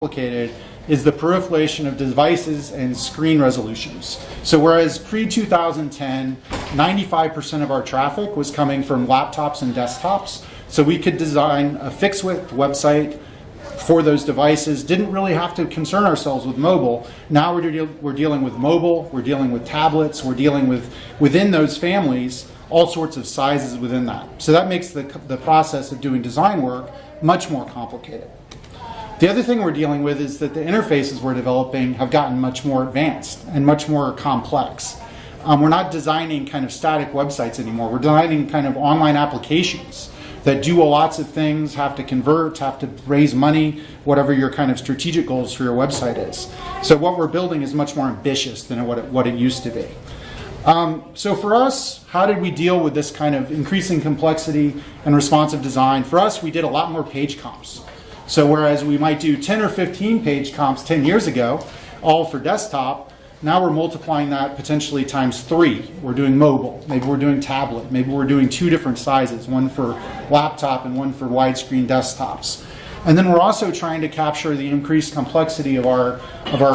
complicated is the proliferation of devices and screen resolutions. So whereas pre-2010, 95% of our traffic was coming from laptops and desktops, so we could design a fixed width website for those devices, didn't really have to concern ourselves with mobile. Now we're dealing with mobile, we're dealing with tablets, we're dealing with, within those families, all sorts of sizes within that. So that makes the process of doing design work much more complicated. The other thing we're dealing with is that the interfaces we're developing have gotten much more advanced and much more complex. We're not designing kind of static websites anymore. We're designing kind of online applications that do lots of things, have to convert, have to raise money, whatever your kind of strategic goals for your website is. So what we're building is much more ambitious than what it used to be. So for us, how did we deal with this kind of increasing complexity and responsive design? For us, we did a lot more page comps. So whereas we might do 10 or 15 page comps 10 years ago, all for desktop, now we're multiplying that potentially times 3. We're doing mobile, maybe we're doing tablet, maybe we're doing 2 different sizes, one for laptop and one for widescreen desktops. And then we're also trying to capture the increased complexity of our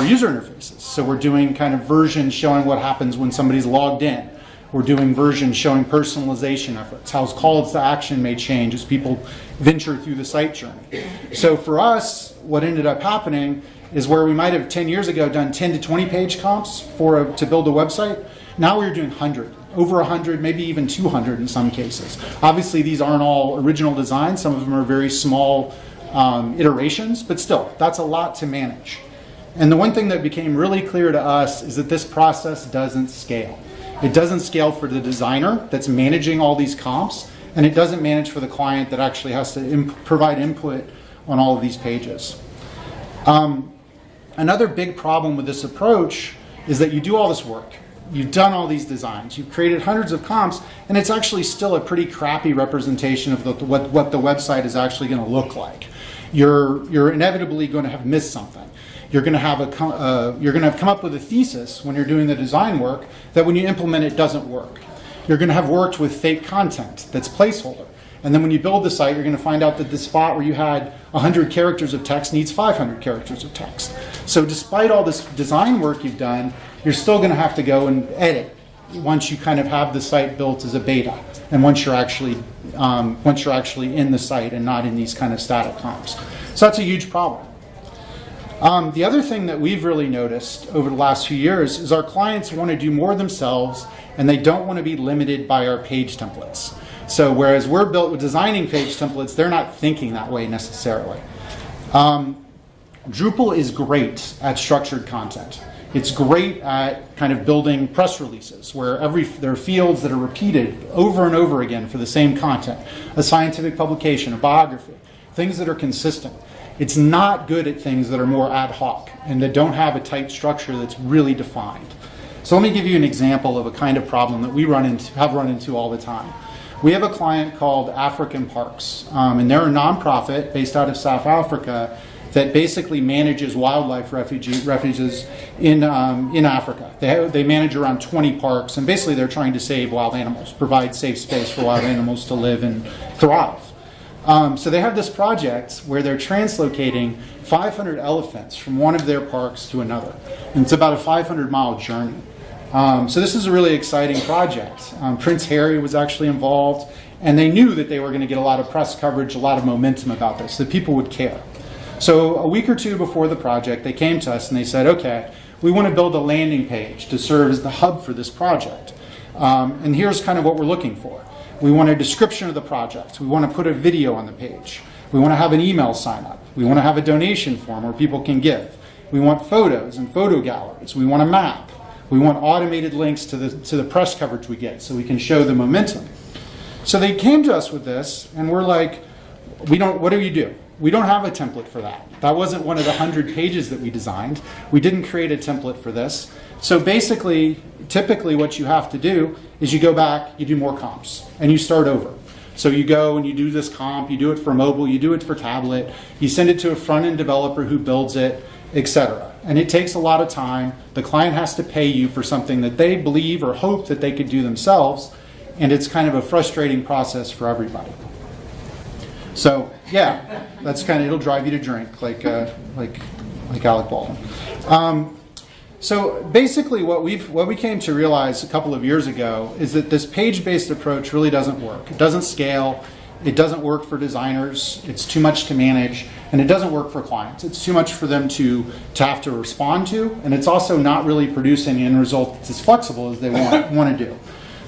user interfaces. So we're doing kind of versions showing what happens when somebody's logged in. We're doing versions showing personalization efforts, how calls to action may change as people venture through the site journey. So for us, what ended up happening is where we might have 10 years ago done 10 to 20 page comps to build a website, now we're doing 100, over 100, maybe even 200 in some cases. Obviously these aren't all original designs, some of them are very small iterations, but still, that's a lot to manage. And the one thing that became really clear to us is that this process doesn't scale. It doesn't scale for the designer that's managing all these comps, and it doesn't manage for the client that actually has to provide input on all of these pages. Another big problem with this approach is that you do all this work. You've done all these designs. You've created hundreds of comps, and it's actually still a pretty crappy representation of what the website is actually going to look like. You're inevitably going to have missed something. You're going to have come up with a thesis when you're doing the design work that when you implement it doesn't work. You're going to have worked with fake content that's placeholder. And then when you build the site, you're going to find out that the spot where you had 100 characters of text needs 500 characters of text. So despite all this design work you've done, you're still going to have to go and edit once you kind of have the site built as a beta, and once you're actually in the site and not in these kind of static comps. So that's a huge problem. The other thing that we've really noticed over the last few years is our clients want to do more themselves, and they don't want to be limited by our page templates. So whereas we're built with designing page templates, they're not thinking that way necessarily. Drupal is great at structured content. It's great at kind of building press releases where there are fields that are repeated over and over again for the same content. A scientific publication, a biography, things that are consistent. It's not good at things that are more ad hoc and that don't have a tight structure that's really defined. So let me give you an example of a kind of problem that we have run into all the time. We have a client called African Parks, and they're a nonprofit based out of South Africa that basically manages wildlife refuges in Africa. They manage around 20 parks, and basically they're trying to save wild animals, provide safe space for wild animals to live and thrive. So they have this project where they're translocating 500 elephants from one of their parks to another. And it's about a 500-mile journey. So this is a really exciting project. Prince Harry was actually involved, and they knew that they were going to get a lot of press coverage, a lot of momentum about this, that people would care. So a week or two before the project, they came to us and they said, okay, we want to build a landing page to serve as the hub for this project. And here's kind of what we're looking for. We want a description of the project. We want to put a video on the page. We want to have an email sign up. We want to have a donation form where people can give. We want photos and photo galleries. We want a map. We want automated links to the press coverage we get so we can show the momentum. So they came to us with this, and we're like, what do you do? We don't have a template for that. That wasn't one of the 100 pages that we designed. We didn't create a template for this. So basically, typically what you have to do is you go back, you do more comps, and you start over. So you go and you do this comp, you do it for mobile, you do it for tablet, you send it to a front-end developer who builds it, etc. And it takes a lot of time. The client has to pay you for something that they believe or hope that they could do themselves, and it's kind of a frustrating process for everybody. So yeah, that's kind of, it'll drive you to drink, like like Alec Baldwin. So basically what we came to realize a couple of years ago is that this page-based approach really doesn't work. It doesn't scale, it doesn't work for designers, it's too much to manage, and it doesn't work for clients. It's too much for them to have to respond to, and it's also not really producing an end result that's as flexible as they want to do.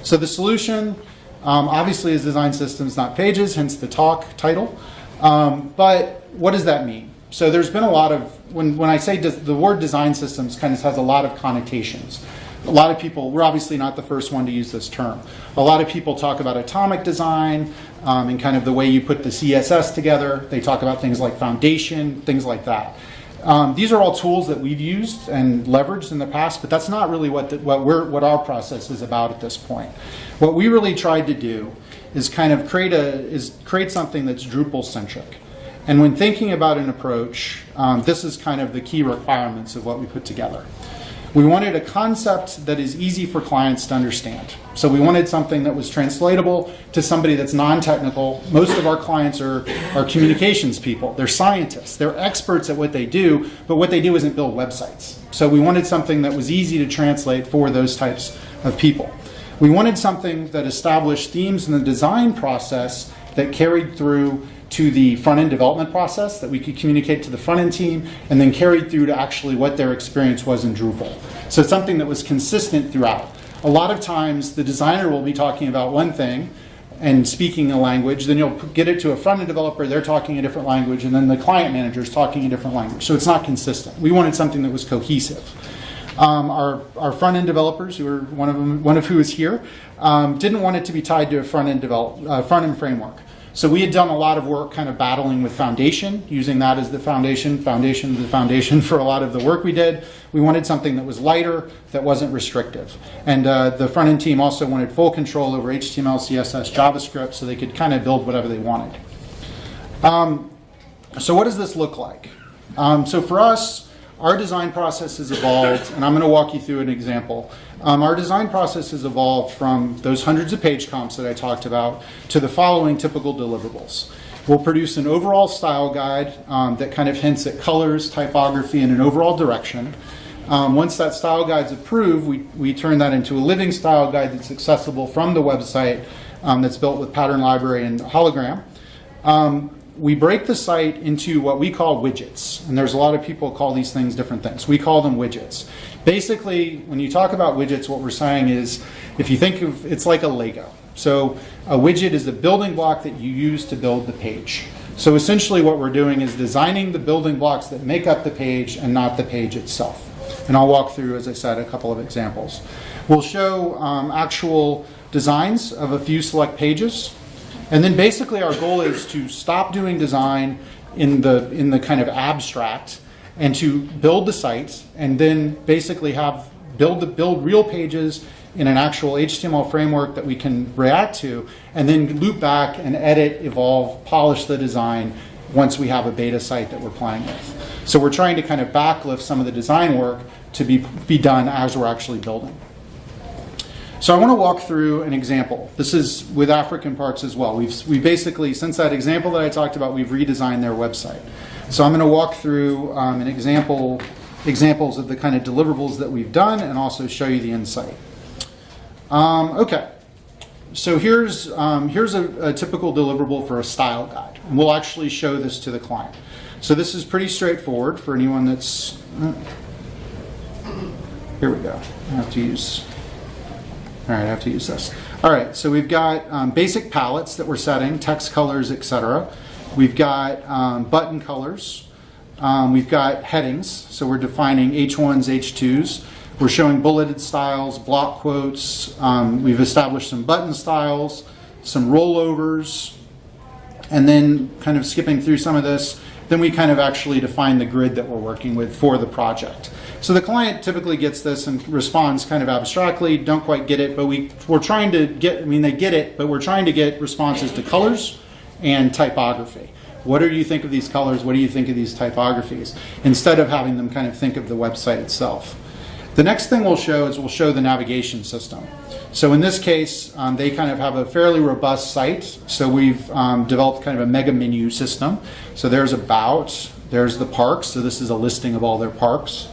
So the solution obviously is design systems, not pages, hence the talk title. But what does that mean? So there's been a lot of, when I say the word design systems kind of has a lot of connotations. A lot of people, we're obviously not the first one to use this term. A lot of people talk about atomic design and kind of the way you put the CSS together. They talk about things like foundation, things like that. These are all tools that we've used and leveraged in the past, but that's not really what our process is about at this point. What we really tried to do is kind of create something that's Drupal centric. And when thinking about an approach, this is kind of the key requirements of what we put together. We wanted a concept that is easy for clients to understand. So we wanted something that was translatable to somebody that's non-technical. Most of our clients are communications people. They're scientists. They're experts at what they do, but what they do isn't build websites. So we wanted something that was easy to translate for those types of people. We wanted something that established themes in the design process that carried through to the front-end development process, that we could communicate to the front-end team, and then carried through to actually what their experience was in Drupal. So it's something that was consistent throughout. A lot of times the designer will be talking about one thing and speaking a language, then you'll get it to a front-end developer, they're talking a different language, and then the client manager is talking a different language. So it's not consistent. We wanted something that was cohesive. Our front-end developers, who are one of who is here, didn't want it to be tied to a front-end framework. So we had done a lot of work kind of battling with Foundation, using that as the foundation for a lot of the work we did. We wanted something that was lighter, that wasn't restrictive. And the front-end team also wanted full control over HTML, CSS, JavaScript, so they could kind of build whatever they wanted. So what does this look like? So for us, our design process has evolved, and I'm going to walk you through an example. Our design process has evolved from those hundreds of page comps that I talked about to the following typical deliverables. We'll produce an overall style guide that kind of hints at colors, typography, and an overall direction. Once that style guide's approved, we turn that into a living style guide that's accessible from the website that's built with pattern library and hologram. We break the site into what we call widgets, and there's a lot of people call these things different things. We call them widgets. Basically, when you talk about widgets, what we're saying is, if you think of, it's like a Lego. So a widget is a building block that you use to build the page. So essentially what we're doing is designing the building blocks that make up the page and not the page itself. And I'll walk through, as I said, a couple of examples. We'll show actual designs of a few select pages. And then basically our goal is to stop doing design in the kind of abstract and to build the site and then basically build real pages in an actual HTML framework that we can react to, and then loop back and edit, evolve, polish the design once we have a beta site that we're playing with. So we're trying to kind of backlift some of the design work to be done as we're actually building. So I want to walk through an example. This is with African Parts as well. We basically, since that example that I talked about, we've redesigned their website. So I'm going to walk through examples of the kind of deliverables that we've done and also show you the insight. Okay. So here's a typical deliverable for a style guide. And we'll actually show this to the client. So this is pretty straightforward for anyone that's... Here we go. I have to use this. All right, so we've got basic palettes that we're setting, text colors, etc. We've got button colors. We've got headings, so we're defining H1s, H2s. We're showing bulleted styles, block quotes. We've established some button styles, some rollovers, and then kind of skipping through some of this, then we kind of actually define the grid that we're working with for the project. So the client typically gets this and responds kind of abstractly, don't quite get it, but we're trying to get, they get it, but we're trying to get responses to colors and typography. What do you think of these colors? What do you think of these typographies? Instead of having them kind of think of the website itself. The next thing we'll show the navigation system. So in this case, they kind of have a fairly robust site. So we've developed kind of a mega menu system. So there's about, There's the parks. So this is a listing of all their parks.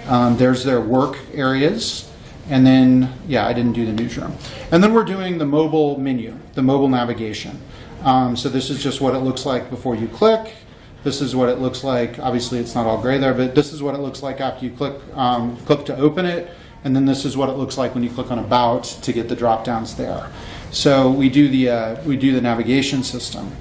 There's their work areas. And then, yeah, I didn't do the newsroom. And then we're doing the mobile menu, the mobile navigation. So this is just what it looks like before you click. This is what it looks like. Obviously, it's not all gray there, but this is what it looks like after you click to open it. And then this is what it looks like when you click on About to get the drop downs there. So we do the navigation system.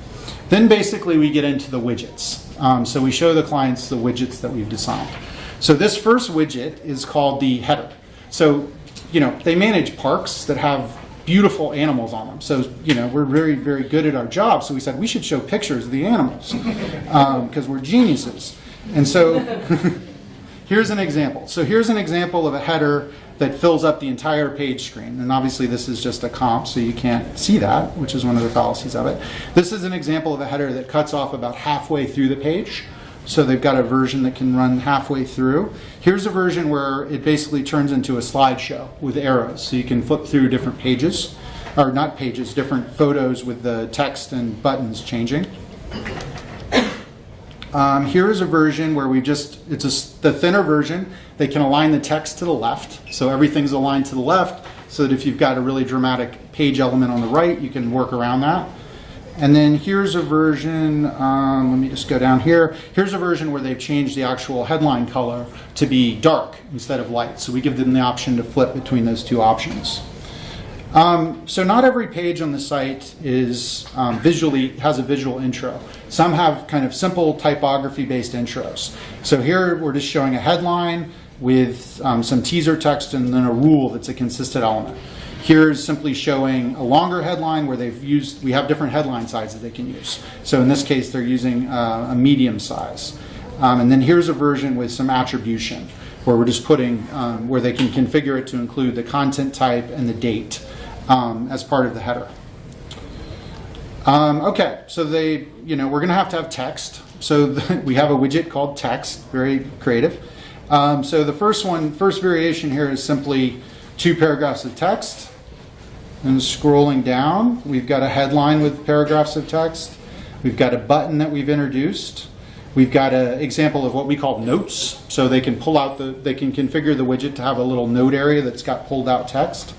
Then basically we get into the widgets. So we show the clients the widgets that we've designed. So this first widget is called the header. So, they manage parks that have beautiful animals on them. So, we're very, very good at our job. So we said we should show pictures of the animals because we're geniuses. And so here's an example. So here's an example of a header that fills up the entire page screen. And obviously this is just a comp, so you can't see that, which is one of the fallacies of it. This is an example of a header that cuts off about halfway through the page. So they've got a version that can run halfway through. Here's a version where it basically turns into a slideshow with arrows. So you can flip through different pages, or not pages, different photos with the text and buttons changing. Here is a version where the thinner version. They can align the text to the left. So everything's aligned to the left so that if you've got a really dramatic page element on the right, you can work around that. And then here's a version, let me just go down here. Here's a version where they've changed the actual headline color to be dark instead of light. So we give them the option to flip between those two options. So not every page on the site is has a visual intro. Some have kind of simple typography-based intros. So here we're just showing a headline with some teaser text and then a rule that's a consistent element. Here's simply showing a longer headline where we have different headline sizes that they can use. So in this case, they're using a medium size. And then here's a version with some attribution where we're just putting, where they can configure it to include the content type and the date as part of the header. Okay, so we're going to have text. So we have a widget called text, very creative. So the first variation here is simply 2 paragraphs of text. And scrolling down, we've got a headline with paragraphs of text. We've got a button that we've introduced. We've got an example of what we call notes. So they can they can configure the widget to have a little note area that's got pulled out text.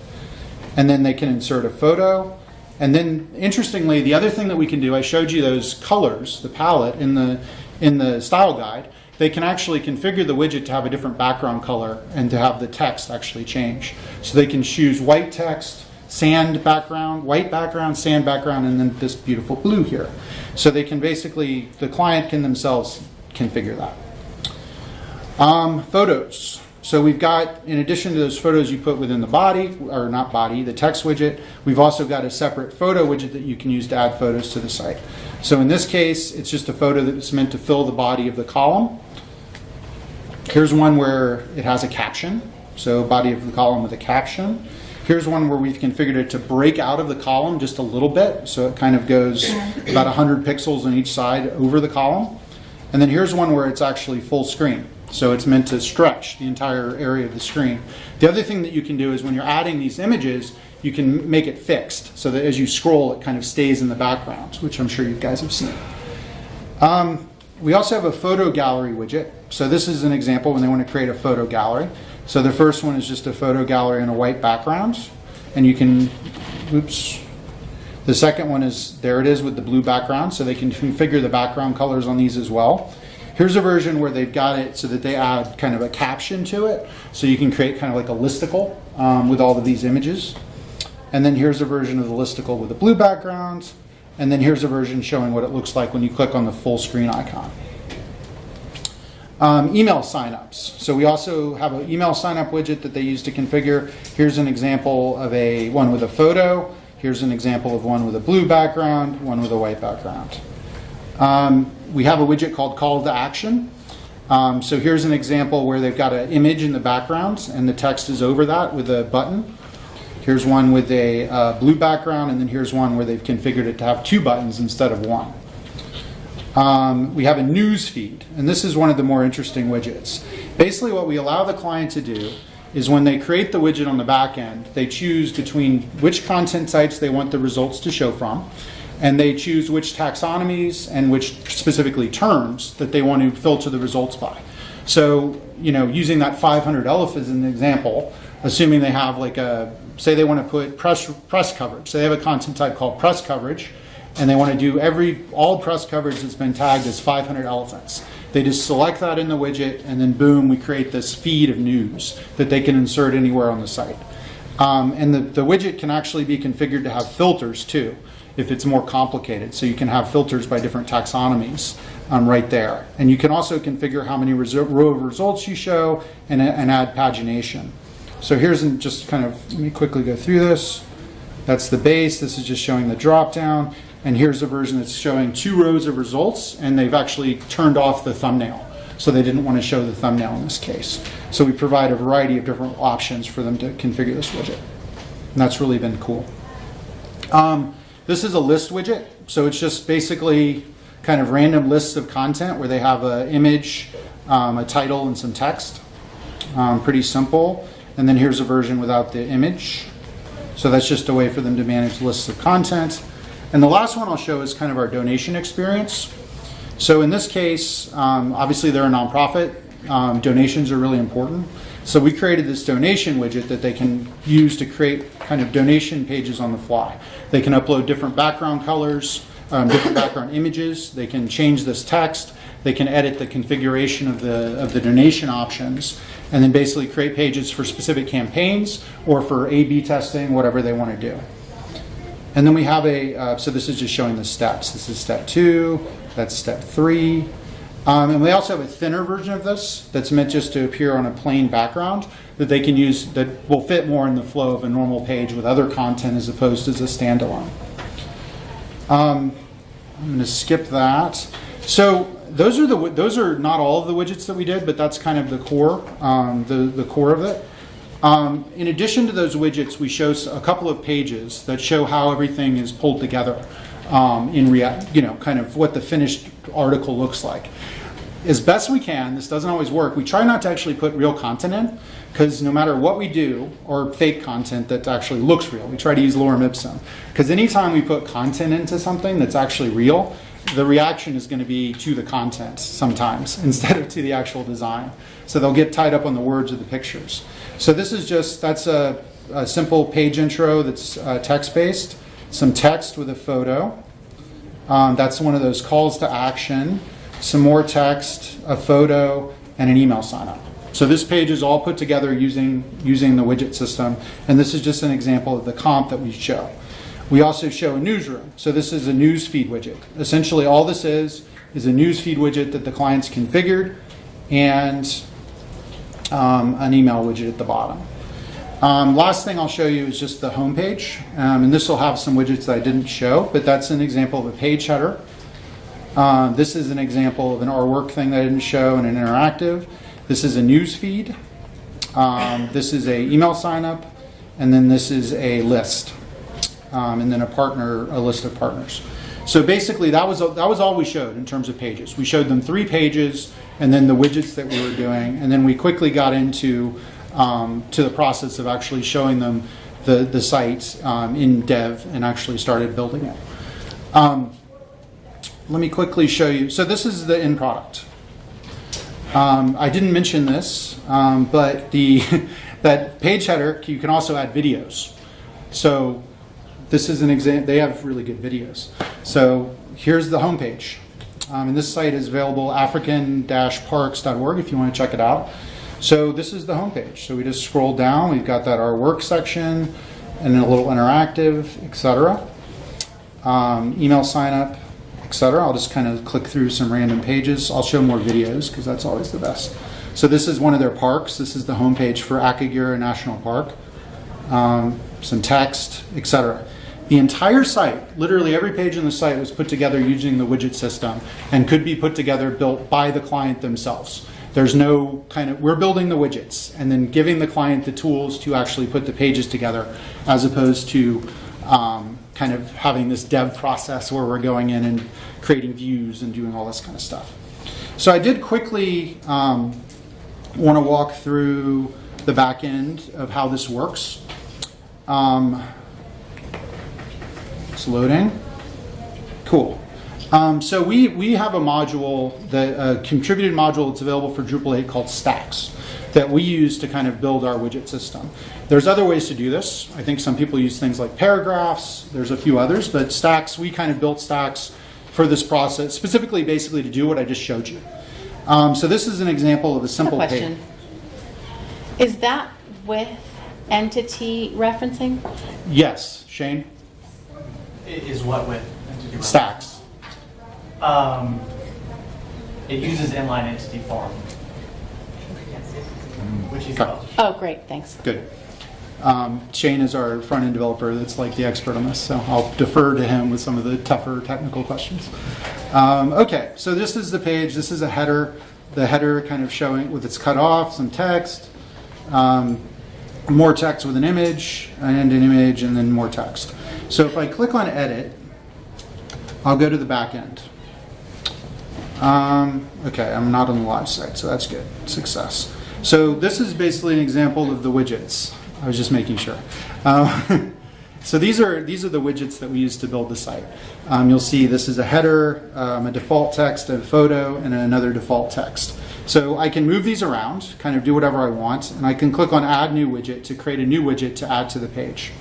And then they can insert a photo. And then interestingly, the other thing that we can do, I showed you those colors, the palette in the style guide. They can actually configure the widget to have a different background color and to have the text actually change. So they can choose white text, sand background, white background, sand background, and then this beautiful blue here. So they can basically, the client can themselves configure that. Photos. So we've got, in addition to those photos you put within the body, or not body, the text widget, we've also got a separate photo widget that you can use to add photos to the site. So in this case, it's just a photo that's meant to fill the body of the column. Here's one where it has a caption. So body of the column with a caption. Here's one where we've configured it to break out of the column just a little bit. So it kind of goes about 100 pixels on each side over the column. And then here's one where it's actually full screen. So it's meant to stretch the entire area of the screen. The other thing that you can do is when you're adding these images, you can make it fixed so that as you scroll, it kind of stays in the background, which I'm sure you guys have seen. We also have a photo gallery widget. So this is an example when they want to create a photo gallery. So the first one is just a photo gallery in a white background. And you can, the second one is, there it is with the blue background. So they can configure the background colors on these as well. Here's a version where they've got it so that they add kind of a caption to it. So you can create kind of like a listicle with all of these images. And then here's a version of the listicle with a blue background. And then here's a version showing what it looks like when you click on the full screen icon. Email signups. So we also have an email signup widget that they use to configure. Here's an example of one with a photo. Here's an example of one with a blue background, one with a white background. We have a widget called Call to Action. So here's an example where they've got an image in the background and the text is over that with a button. Here's one with a blue background, and then here's one where they've configured it to have 2 buttons instead of 1. We have a news feed, and this is one of the more interesting widgets. Basically what we allow the client to do is when they create the widget on the back end, they choose between which content sites they want the results to show from. And they choose which taxonomies and which specifically terms that they want to filter the results by. So, using that 500 ELF as an example, assuming they have say they want to put press coverage. So they have a content type called press coverage, and they want to do all press coverage that's been tagged as 500 elephants. They just select that in the widget, and then boom, we create this feed of news that they can insert anywhere on the site. And the widget can actually be configured to have filters too, if it's more complicated. So you can have filters by different taxonomies right there. And you can also configure how many row of results you show and add pagination. So here's just let me quickly go through this. That's the base. This is just showing the drop down. And here's a version that's showing 2 rows of results, and they've actually turned off the thumbnail. So they didn't want to show the thumbnail in this case. So we provide a variety of different options for them to configure this widget. And that's really been cool. This is a list widget. So it's just basically kind of random lists of content where they have an image, a title, and some text. Pretty simple. And then here's a version without the image. So that's just a way for them to manage lists of content. And the last one I'll show is kind of our donation experience. So in this case, obviously they're a nonprofit. Donations are really important. So we created this donation widget that they can use to create kind of donation pages on the fly. They can upload different background colors, different background images. They can change this text. They can edit the configuration of the donation options, and then basically create pages for specific campaigns or for A/B testing, whatever they want to do. And then we have so this is just showing the steps. This is step 2, that's step 3. And we also have a thinner version of this that's meant just to appear on a plain background that they can use that will fit more in the flow of a normal page with other content as opposed to as a standalone. I'm going to skip that. So those are not all of the widgets that we did, but that's kind of the core, the core of it. In addition to those widgets, we show a couple of pages that show how everything is pulled together kind of what the finished article looks like. As best we can, this doesn't always work. We try not to actually put real content in, because no matter what we do, or fake content that actually looks real, we try to use lorem ipsum. Because anytime we put content into something that's actually real, the reaction is going to be to the content sometimes instead of to the actual design. So they'll get tied up on the words of the pictures. So this is that's a simple page intro that's text-based, some text with a photo. That's one of those calls to action, some more text, a photo, and an email sign-up. So this page is all put together using the widget system, and this is just an example of the comp that we show. We also show a newsroom. So this is a news feed widget. Essentially all this is a news feed widget that the client's configured, and an email widget at the bottom. Last thing I'll show you is just the home page, and this will have some widgets that I didn't show, but that's an example of a page header. This is an example of an our work thing that I didn't show and an interactive. This is a news feed. This is a email sign up, and then this is a list, and then a list of partners. So basically that was all we showed in terms of pages. We showed them 3 pages and then the widgets that we were doing, and then we quickly got into to the process of actually showing them the site in dev and actually started building it. Let me quickly show you. So this is the end product. I didn't mention this, but that page header, you can also add videos. So this is an example. They have really good videos. So here's the homepage. And this site is available african-parks.org if you want to check it out. So this is the homepage. So we just scroll down. We've got that our work section and a little interactive, etc. Email sign up, etc. I'll just kind of click through some random pages. I'll show more videos because that's always the best. So this is one of their parks. This is the homepage for Akagera National Park. Some text, etc. The entire site, literally every page on the site, was put together using the widget system and could be put together, built by the client themselves. There's no we're building the widgets and then giving the client the tools to actually put the pages together, as opposed to kind of having this dev process where we're going in and creating views and doing all this kind of stuff. So I did quickly want to walk through the back end of how this works. It's loading. Cool. So we have a module, a contributed module that's available for Drupal 8 called Stacks that we use to kind of build our widget system. There's other ways to do this. I think some people use things like paragraphs. There's a few others, but Stacks, we kind of built Stacks for this process, specifically basically to do what I just showed you. So this is an example of a simple page. Is that with entity referencing? Yes. Shane? It is what with entity referencing? Stacks. It uses inline entity form, which is Okay. Oh, great, thanks. Good. Shane is our front-end developer that's like the expert on this, so I'll defer to him with some of the tougher technical questions. Okay, so this is the page. This is a header. The header kind of showing with its cut off, some text, more text with an image, and an image, and then more text. So if I click on Edit, I'll go to the back end. Okay, I'm not on the live site, so that's good. Success. So this is basically an example of the widgets. I was just making sure. So these are the widgets that we use to build the site. You'll see this is a header, a default text, a photo, and another default text. So I can move these around, kind of do whatever I want, and I can click on Add New Widget to create a new widget to add to the page.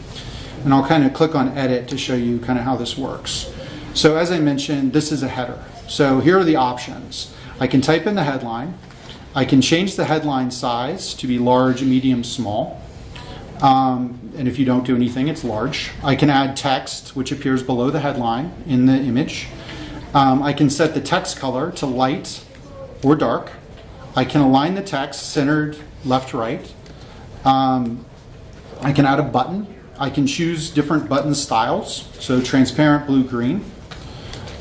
And I'll kind of click on Edit to show you kind of how this works. So as I mentioned, this is a header. So here are the options. I can type in the headline. I can change the headline size to be large, medium, small. And if you don't do anything, it's large. I can add text, which appears below the headline in the image. I can set the text color to light or dark. I can align the text centered left, right. I can add a button. I can choose different button styles, so transparent, blue, green.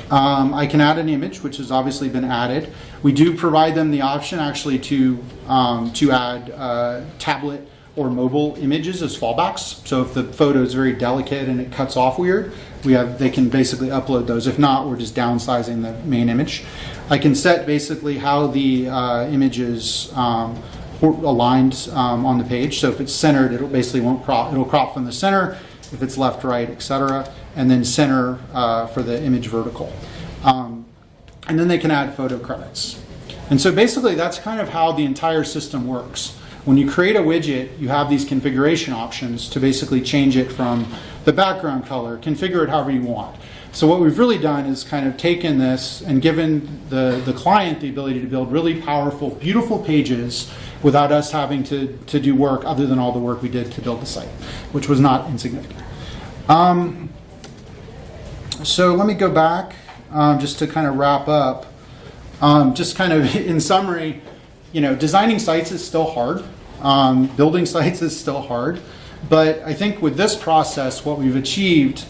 I can add an image, which has obviously been added. We do provide them the option actually to add tablet or mobile images as fallbacks. So if the photo is very delicate and it cuts off weird, they can basically upload those. If not, we're just downsizing the main image. I can set basically how the image is aligned on the page. So if it's centered, it'll basically won't crop. It'll crop from the center. If it's left, right, etc., and then center for the image vertical. And then they can add photo credits. And so basically that's kind of how the entire system works. When you create a widget, you have these configuration options to basically change it from the background color, configure it however you want. So what we've really done is kind of taken this and given the client the ability to build really powerful, beautiful pages without us having to do work other than all the work we did to build the site, which was not insignificant. So let me go back just to kind of wrap up. Just kind of in summary, designing sites is still hard. Building sites is still hard. But I think with this process, what we've achieved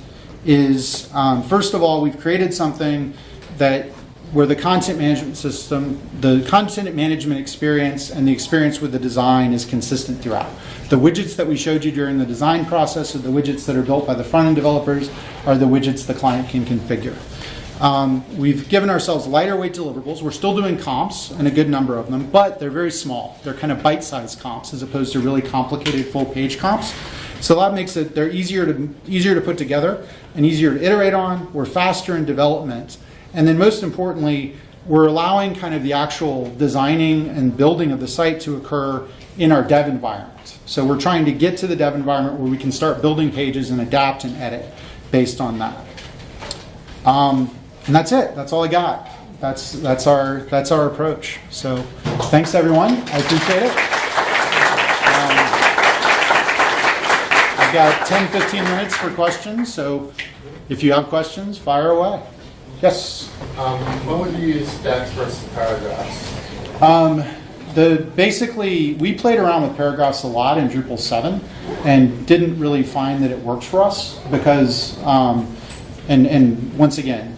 is, first of all, we've created something where the content management system, the content management experience and the experience with the design is consistent throughout. The widgets that we showed you during the design process are the widgets that are built by the front-end developers are the widgets the client can configure. We've given ourselves lighter weight deliverables. We're still doing comps, and a good number of them, but they're very small. They're kind of bite-sized comps as opposed to really complicated full-page comps. So that makes it, they're easier to put together and easier to iterate on. We're faster in development. And then most importantly, we're allowing kind of the actual designing and building of the site to occur in our dev environment. So we're trying to get to the dev environment where we can start building pages and adapt and edit based on that. And that's it. That's all I got. That's our approach. So thanks everyone. I appreciate it. I've got 10-15 minutes for questions. So if you have questions, fire away. Yes. When would you use stacks versus paragraphs? Basically, we played around with paragraphs a lot in Drupal 7 and didn't really find that it worked for us because, and once again,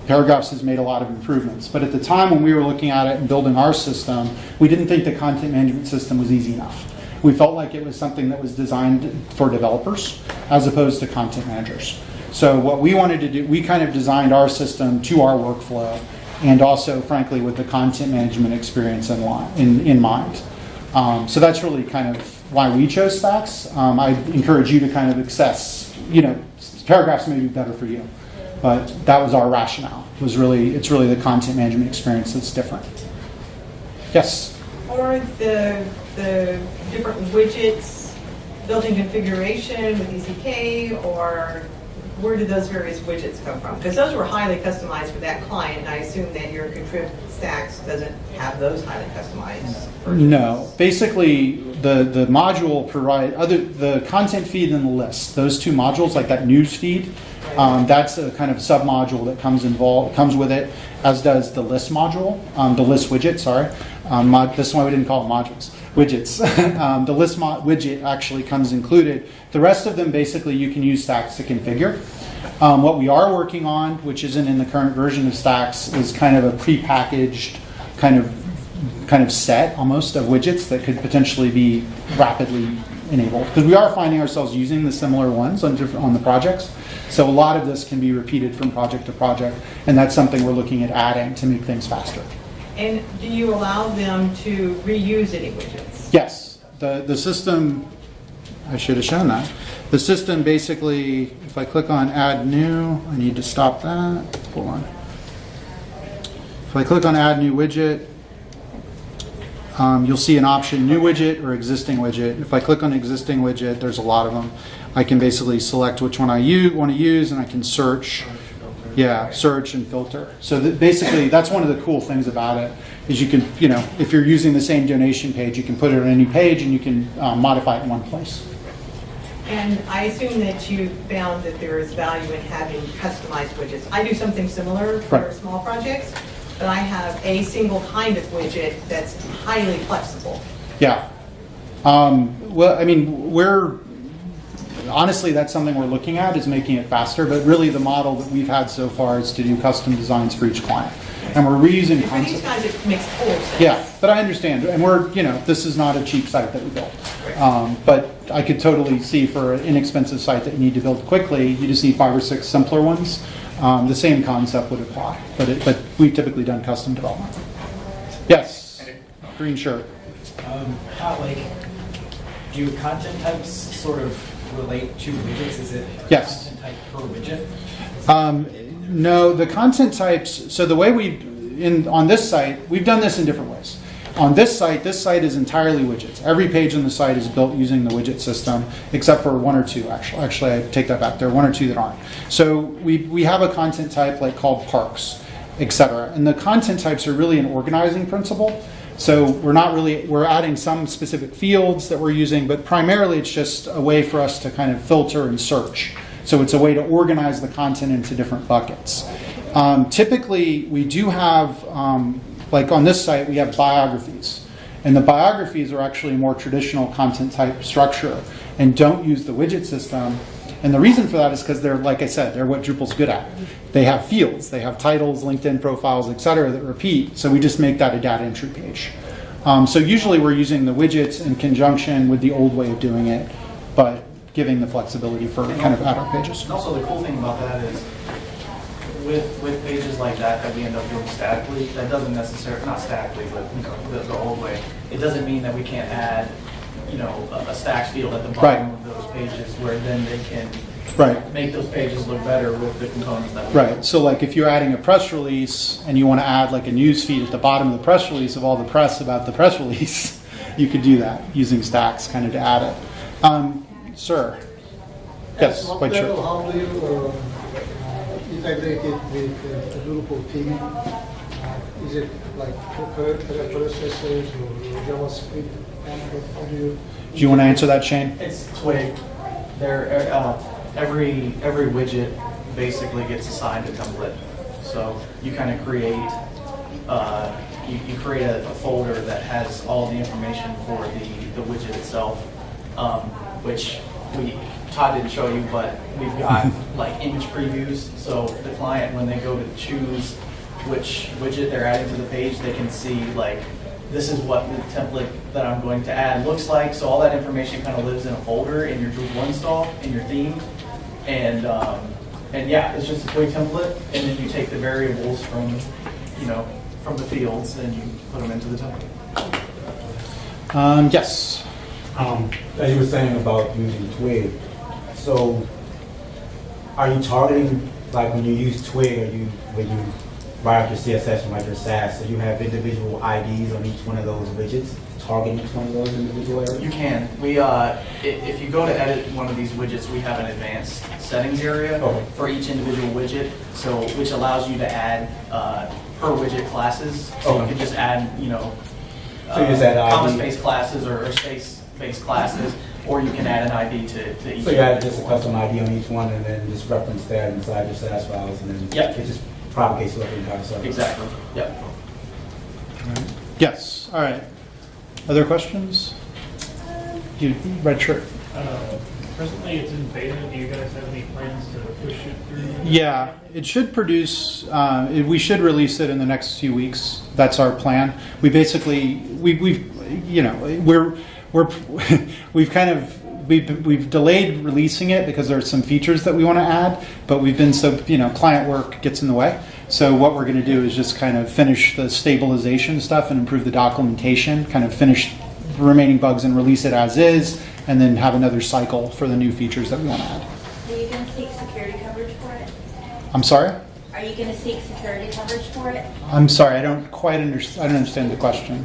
paragraphs has made a lot of improvements. But at the time when we were looking at it and building our system, we didn't think the content management system was easy enough. We felt like it was something that was designed for developers as opposed to content managers. So what we wanted to do, we kind of designed our system to our workflow and also, frankly, with the content management experience in mind. So that's really kind of why we chose stacks. I encourage you to kind of access, paragraphs may be better for you. But that was our rationale. It's really the content management experience that's different. Yes? Or the different widgets, built-in configuration with ECK, or where did those various widgets come from? Because those were highly customized for that client, and I assume that your Contrib Stacks doesn't have those highly customized versions. No. Basically, the module the content feed and the list. Those two modules, like that news feed, that's a kind of sub-module that comes with it, as does the list module, the list widget, sorry. This one we didn't call it modules, widgets. The list widget actually comes included. The rest of them, basically, you can use Stacks to configure. What we are working on, which isn't in the current version of Stacks, is kind of a prepackaged kind of set almost of widgets that could potentially be rapidly enabled. Because we are finding ourselves using the similar ones on the projects. So a lot of this can be repeated from project to project, and that's something we're looking at adding to make things faster. And do you allow them to reuse any widgets? Yes, the system, I should have shown that. The system basically, if I click on add new, I need to stop that. Hold on. If I click on add new widget, you'll see an option, new widget or existing widget. If I click on existing widget, there's a lot of them. I can basically select which one I want to use, and I can search. Yeah, search and filter. So basically, that's one of the cool things about it, is you can, if you're using the same donation page, you can put it on any page and you can modify it in one place. And I assume that you found that there is value in having customized widgets. I do something similar for Right. small projects, but I have a single kind of widget that's highly flexible. Yeah. Well, I mean, honestly, that's something we're looking at, is making it faster, but really the model that we've had so far is to do custom designs for each client. And we're reusing For these concepts. guys, it makes full sense. Yeah, but I understand, and this is not a cheap site that we built. But I could totally see for an inexpensive site that you need to build quickly, you just need 5 or 6 simpler ones. The same concept would apply, but we've typically done custom development. Yes, green shirt. Do content types sort of relate to widgets? Is it Yes. content type per widget? No, the content types, so the way on this site, we've done this in different ways. On this site is entirely widgets. Every page on the site is built using the widget system, except for 1 or 2, actually. Actually, I take that back. There are 1 or 2 that aren't. So we have a content type called parks, etc. And the content types are really an organizing principle. So we're adding some specific fields that we're using, but primarily it's just a way for us to kind of filter and search. So it's a way to organize the content into different buckets. Typically, we do have, on this site, we have biographies. And the biographies are actually a more traditional content type structure and don't use the widget system. And the reason for that is because they're, like I said, they're what Drupal's good at. They have fields, they have titles, LinkedIn profiles, etc. that repeat. So we just make that a data entry page. So usually we're using the widgets in conjunction with the old way of doing it, but giving the flexibility for kind of add-on pages. And also the cool thing about that is with pages like that we end up doing statically, that doesn't necessarily, not statically, but the old way, it doesn't mean that we can't add a stacks field at the bottom of those pages where then they can make those pages look better with the components that we Right. So if you're adding a press release and you want to add a news feed at the bottom of the press release of all the press about the press release, you could do that using Stacks kind of to add it. Sir? Yes, At what quite level, sure. how do you integrate it with the Drupal theme? Is it preprocessors or JavaScript? How do you? Do you want to answer that, Shane? It's Twig. Every widget basically gets assigned a template. So you kind of create you create a folder that has all the information for the widget itself, which Todd didn't show you, but we've got image previews. So the client, when they go to choose which widget they're adding to the page, they can see this is what the template that I'm going to add looks like. So all that information kind of lives in a folder in your Drupal install, in your theme. And yeah, it's just a Twig template. And then you take the variables from the fields and you put them into the template. Yes. As you were saying about using Twig, so are you targeting like when you use Twig or when you write up your CSS and write your SAS, so you have individual IDs on each one of those widgets, target each one of those individual areas? You can. We, if you go to edit one of these widgets, we have an advanced settings area Okay. for each individual widget, so which allows you to add per widget classes. So you Okay. can just add, you know, So you just add ID. comma-space classes or space-based classes, or you can add an ID to each. So you add just a custom ID on each one and then just reference that inside your SAS files and then Yep. it just propagates throughout the entire server. Exactly, yep. Yes, all right. Other questions? You, red shirt. Presently, it's in beta. Do you guys have any plans to push it through? Yeah, it should produce, we should release it in the next few weeks. That's our plan. We basically, we've you know, we've delayed releasing it because there's some features that we want to add, but we've been so, you know, client work gets in the way. So what we're going to do is just kind of finish the stabilization stuff and improve the documentation, kind of finish the remaining bugs and release it as is, and then have another cycle for the new features that we want to add. Are you going to seek security coverage for it? I'm sorry? Are you going to seek security coverage for it? I'm sorry, I don't quite understand. I don't understand the question.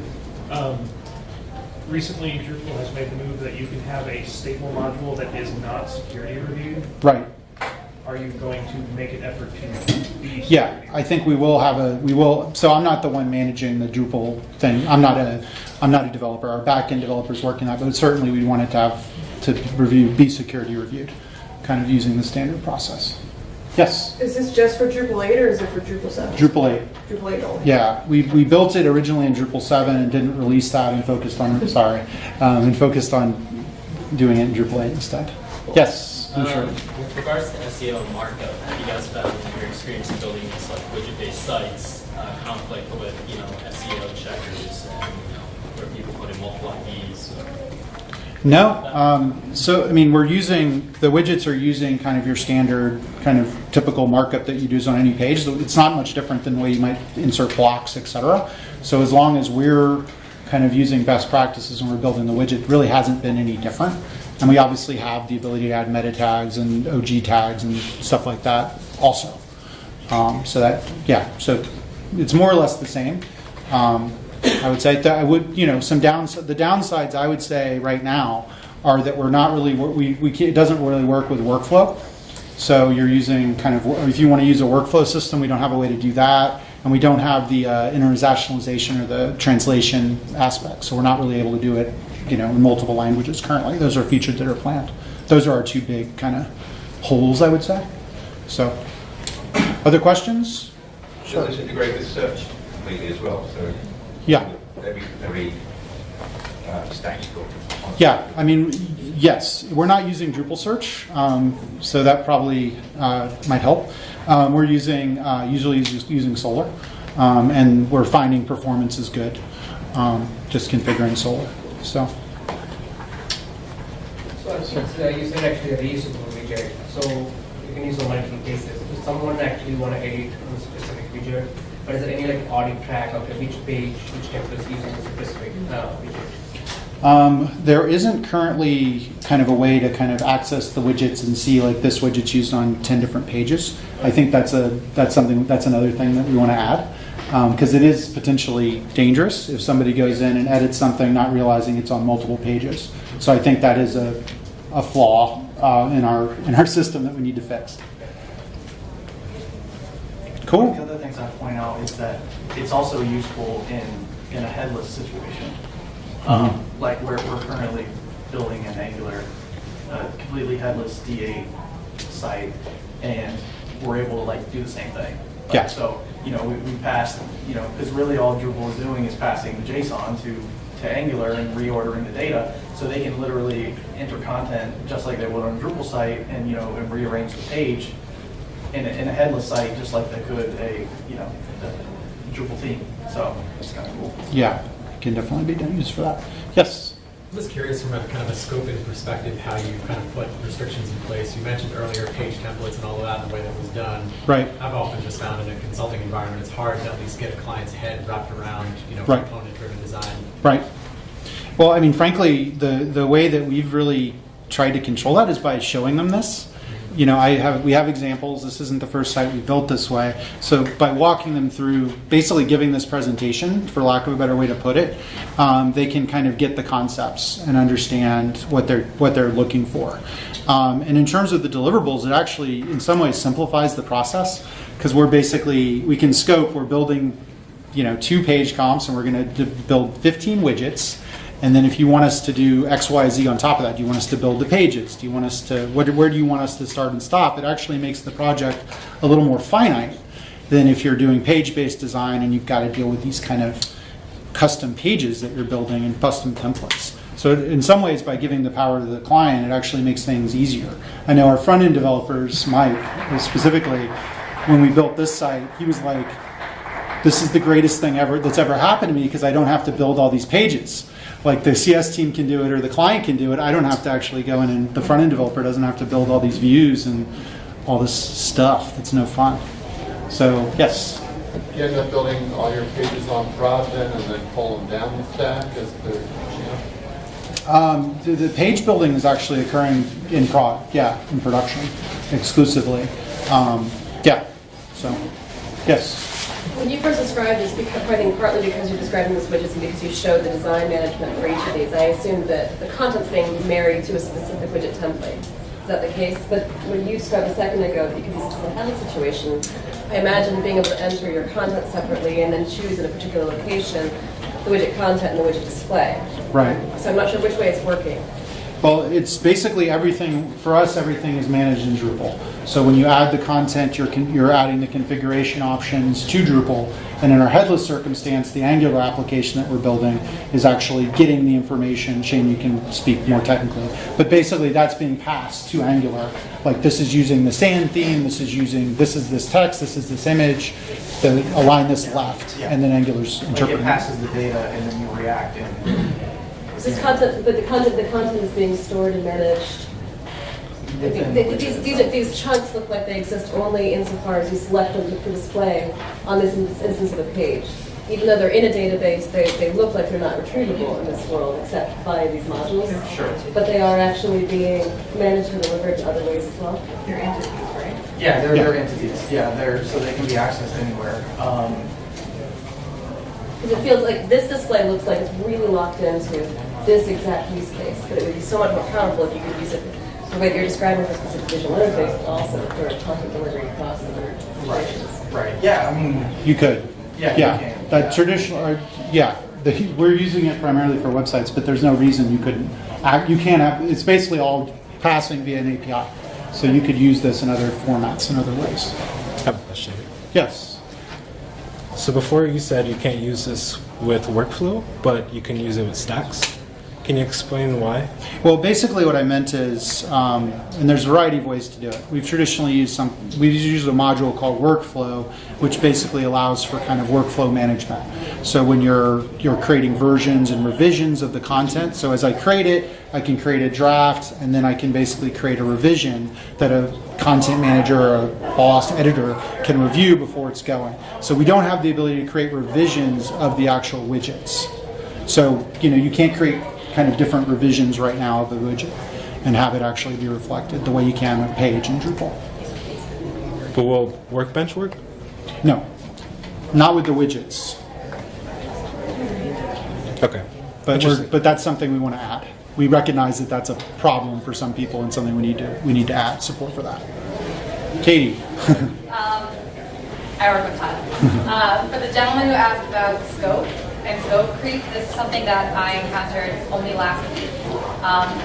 Recently, Drupal has made the move that you can have a stable module that is not security reviewed. Right. Are you going to make an effort to be? Yeah, I think we will. So I'm not the one managing the Drupal thing. I'm not a developer. Our back-end developers working on that, but certainly we want it to be security reviewed, kind of using the standard process. Yes, Is this just for Drupal 8 or is it for Drupal 7? Drupal 8. Drupal 8 only. Yeah, we built it originally in Drupal 7 and didn't release that and focused on doing it in Drupal 8 instead. Yes, I'm sure. With regards to SEO and markup, have you guys found in your experience of building these like widget-based sites conflict with SEO checkers and where people put in multiple IDs? No. So, I mean, the widgets are using kind of your standard, kind of typical markup that you use on any page. So it's not much different than the way you might insert blocks, etc. So as long as we're kind of using best practices when we're building the widget, it really hasn't been any different. And we obviously have the ability to add meta tags and OG tags and stuff like that also. So it's more or less the same. I would say that the downsides I would say right now are that we're not really, it doesn't really work with workflow. So you're using kind of, if you want to use a workflow system, we don't have a way to do that. And we don't have the internationalization or the translation aspect. So we're not really able to do it, in multiple languages currently. Those are features that are planned. Those are our two big kind of holes, I would say. So, other questions? Sure. This integrate with search completely as well. So yeah, very statistical. Yeah, I mean, yes, we're not using Drupal search, so that probably might help. We're usually using Solr, and we're finding performance is good, just configuring Solr. So you said actually a reusable widget, so you can use on multiple cases. If someone actually want to edit on a specific widget, but is there any like audit track of which page, which template is using a specific widget? There isn't currently kind of a way to kind of access the widgets and see like this widget's used on 10 different pages. I think that's another thing that we want to add. Because it is potentially dangerous if somebody goes in and edits something not realizing it's on multiple pages. So I think that is a flaw in our system that we need to fix. Cool. One of the other things I'd point out is that it's also useful in a headless situation. Like we're currently building an Angular, completely headless D8 site, and we're able to like do the same thing. Yeah. So we passed, because really all Drupal is doing is passing the JSON to Angular and reordering the data, so they can literally enter content just like they would on a Drupal site, and rearrange the page in a headless site just like they could a Drupal theme. So it's kind of cool. Yeah, can definitely be used for that. Yes. I'm just curious from a kind of a scoping perspective how you kind of put restrictions in place. You mentioned earlier page templates and all of that and the way that was done. Right. I've often just found in a consulting environment it's hard to at least get a client's head wrapped around, Right. component-driven design. Right. Well, I mean, frankly, the way that we've really tried to control that is by showing them this. you know, we have examples. This isn't the first site we built this way. So by walking them through, basically giving this presentation, for lack of a better way to put it, they can kind of get the concepts and understand what they're looking for. And in terms of the deliverables, it actually, in some ways, simplifies the process, because we can scope. We're building, you know, 2-page comps, and we're going to build 15 widgets. And then if you want us to do X, Y, Z on top of that, do you want us to build the pages? Do you want us to, where do you want us to start and stop? It actually makes the project a little more finite than if you're doing page-based design and you've got to deal with these kind of custom pages that you're building and custom templates. So in some ways, by giving the power to the client, it actually makes things easier. I know our front-end developers, Mike, specifically, when we built this site, he was like, this is the greatest thing that's ever happened to me, because I don't have to build all these pages. Like the CS team can do it or the client can do it. I don't have to actually go in, and the front-end developer doesn't have to build all these views and all this stuff. That's no fun. So, yes? You end up building all your pages on prod then and then pull them down the stack as the, The page building is actually occurring in prod, in production exclusively. So, yes? When you first described this, I think partly because you're describing these widgets and because you showed the design management for each of these, I assumed that the content's being married to a specific widget template. Is that the case? But when you described a second ago that you could use this in a headless situation, I imagine being able to enter your content separately and then choose in a particular location the widget content and the widget display. Right. So I'm not sure which way it's working. Well, it's basically everything, for us, everything is managed in Drupal. So when you add the content, you're adding the configuration options to Drupal. And in our headless circumstance, the Angular application that we're building is actually getting the information. Shane, you can speak more technically. But basically, that's being passed to Angular. Like, this is using the sand theme, this is this text, this is this image, align this left, and then Angular's interpreting. It passes the data, and then you react. This content, but the content is being stored and managed. These chunks look like they exist only insofar as you select them for display on this instance of a page. Even though they're in a database, they look like they're not retrievable in this world except via these modules. Sure. But they are actually being managed and delivered in other ways as well. They're entities, right? Yeah, they're entities. Yeah, so they can be accessed anywhere. Because it feels like this display looks like it's really locked into this exact use case, but it would be so much more powerful if you could use it the way you're describing for a specific visual interface, but also for content delivery across other situations. Right. Yeah, I mean, You could. Yeah, you can. That traditional, we're using it primarily for websites, but there's no reason you couldn't. You can't have, it's basically all passing via an API. So you could use this in other formats, in other ways. I have a question. Yes. So before you said you can't use this with workflow, but you can use it with stacks. Can you explain why? Well, basically what I meant is, and there's a variety of ways to do it. We've traditionally used we've used a module called Workflow, which basically allows for kind of workflow management. So when you're creating versions and revisions of the content, so as I create it, I can create a draft, and then I can basically create a revision that a content manager or a boss editor can review before it's going. So we don't have the ability to create revisions of the actual widgets. So, you can't create kind of different revisions right now of the widget and have it actually be reflected the way you can on a page in Drupal. But will Workbench work? No, not with the widgets. Okay. But that's something we want to add. We recognize that that's a problem for some people and something we need to add support for that. Katie. I work with Todd. For the gentleman who asked about scope and scope creep, this is something that I encountered only last week.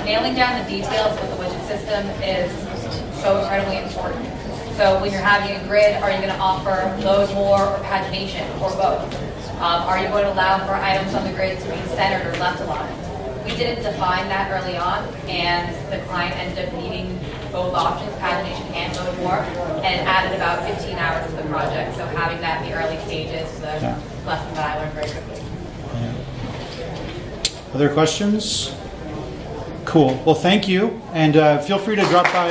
Nailing down the details with the widget system is so incredibly important. So when you're having a grid, are you going to offer load more or pagination or both? Are you going to allow for items on the grid to be centered or left aligned? We didn't define that early on, and the client ended up needing both options, pagination and load more, and added about 15 hours to the project. So having that in the early stages is a lesson that I learned very quickly. Other questions? Cool. Well, thank you, and feel free to drop by.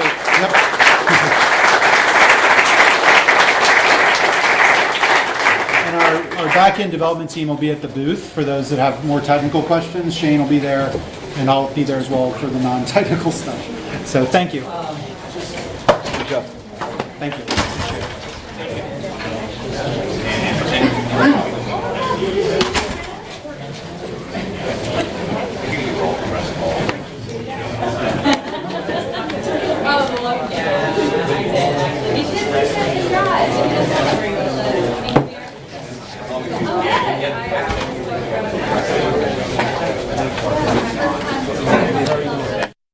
And our back-end development team will be at the booth for those that have more technical questions. Shane will be there, and I'll be there as well for the non-technical stuff. So thank you. job. Thank you.